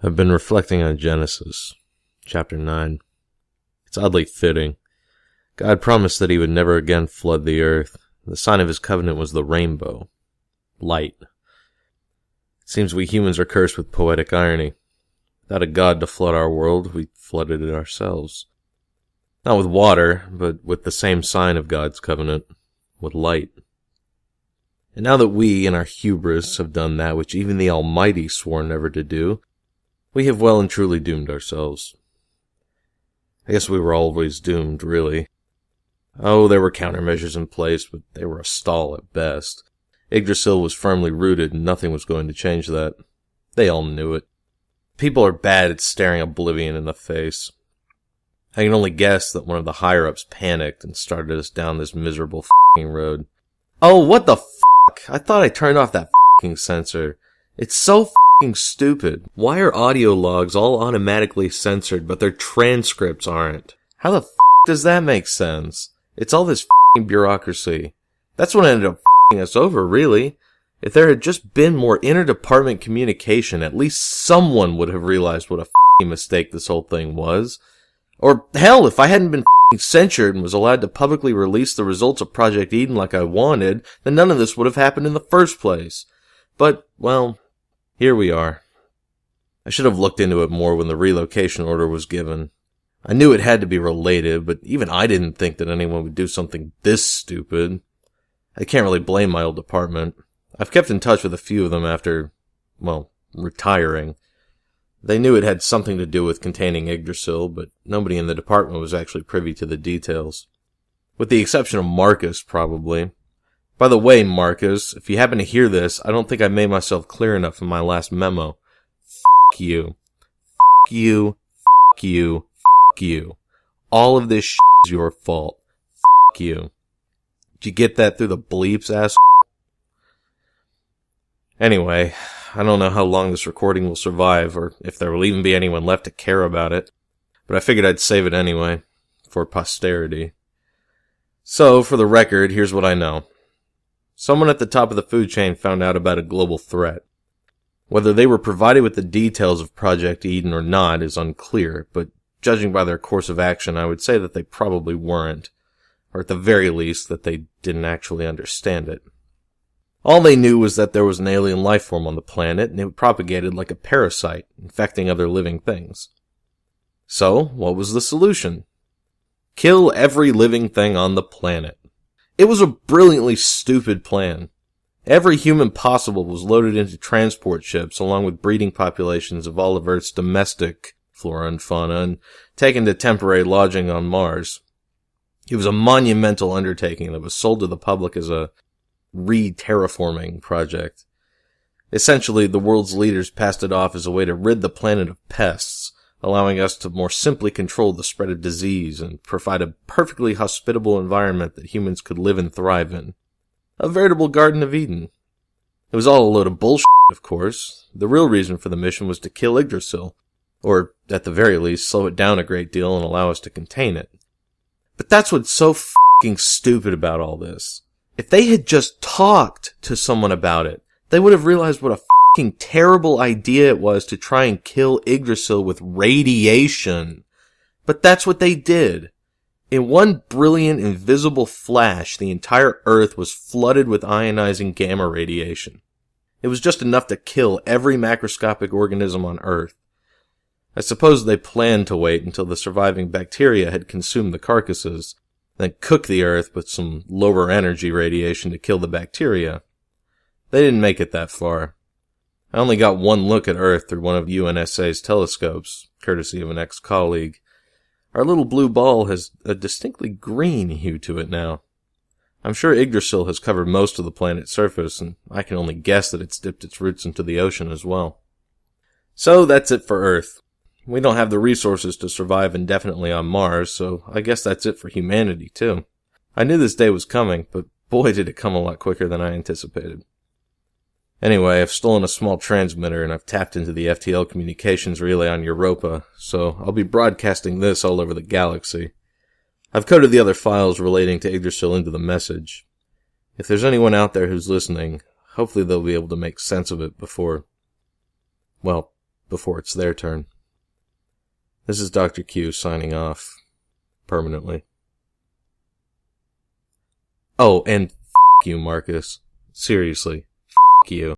I've been reflecting on Genesis, chapter 9. It's oddly fitting. God promised that he would never again flood the earth. The sign of his covenant was the rainbow. Light. It seems we humans are cursed with poetic irony. Without a God to flood our world, we flooded it ourselves. Not with water, but with the same sign of God's covenant, with light. And now that we, in our hubris, have done that which even the Almighty swore never to do, we have well and truly doomed ourselves. I guess we were always doomed, really. Oh, there were countermeasures in place, but they were a stall at best. Yggdrasil was firmly rooted, and nothing was going to change that. They all knew it. People are bad at staring oblivion in the face. I can only guess that one of the higher-ups panicked and started us down this miserable f***ing road. Oh, what the f***? I thought I turned off that f***ing sensor. It's so f***ing stupid. Why are audio logs all automatically censored, but their transcripts aren't? How the f*** does that make sense? It's all this f***ing bureaucracy. That's what ended up f***ing us over, really. If there had just been more inter-department communication, at least someone would have realized what a f***ing mistake this whole thing was. Or, hell, if I hadn't been f***ing censured and was allowed to publicly release the results of Project Eden like I wanted, then none of this would have happened in the first place. But, well, here we are. I should have looked into it more when the relocation order was given. I knew it had to be related, but even I didn't think that anyone would do something this stupid. I can't really blame my old department. I've kept in touch with a few of them after, well, retiring. They knew it had something to do with containing Yggdrasil, but nobody in the department was actually privy to the details. With the exception of Marcus, probably. By the way, Marcus, if you happen to hear this, I don't think I made myself clear enough in my last memo. F*** you. F*** you. F*** you. F*** you. All of this is your fault. F*** you. Did you get that through the bleeps, ass? Anyway, I don't know how long this recording will survive, or if there will even be anyone left to care about it, but I figured I'd save it anyway, for posterity. So, for the record, here's what I know. Someone at the top of the food chain found out about a global threat. Whether they were provided with the details of Project Eden or not is unclear, but judging by their course of action, I would say that they probably weren't, or at the very least that they didn't actually understand it. All they knew was that there was an alien life form on the planet, and it propagated like a parasite, infecting other living things. So, what was the solution? Kill every living thing on the planet. It was a brilliantly stupid plan. Every human possible was loaded into transport ships, along with breeding populations of all of Earth's domestic flora and fauna, and taken to temporary lodging on Mars. It was a monumental undertaking that was sold to the public as a re-terraforming project. Essentially, the world's leaders passed it off as a way to rid the planet of pests, allowing us to more simply control the spread of disease and provide a perfectly hospitable environment that humans could live and thrive in. A veritable Garden of Eden. It was all a load of bullshit, of course. The real reason for the mission was to kill Yggdrasil, or, at the very least, slow it down a great deal and allow us to contain it. But that's what's so f***ing stupid about all this. If they had just talked to someone about it, they would have realized what a f***ing terrible idea it was to try and kill Yggdrasil with radiation. But that's what they did. In one brilliant invisible flash, the entire Earth was flooded with ionizing gamma radiation. It was just enough to kill every macroscopic organism on Earth. I suppose they planned to wait until the surviving bacteria had consumed the carcasses, then cook the Earth with some lower energy radiation to kill the bacteria. They didn't make it that far. I only got one look at Earth through one of UNSA's telescopes, courtesy of an ex-colleague. Our little blue ball has a distinctly green hue to it now. I'm sure Yggdrasil has covered most of the planet's surface, and I can only guess that it's dipped its roots into the ocean as well. So that's it for Earth. We don't have the resources to survive indefinitely on Mars, so I guess that's it for humanity, too. I knew this day was coming, but boy did it come a lot quicker than I anticipated. Anyway, I've stolen a small transmitter and I've tapped into the FTL communications relay on Europa, so I'll be broadcasting this all over the galaxy. I've coded the other files relating to Yggdrasil into the message. If there's anyone out there who's listening, hopefully they'll be able to make sense of it before before it's their turn. This is Dr. Q signing off permanently. Oh, and f*** you, Marcus. Seriously, f*** you.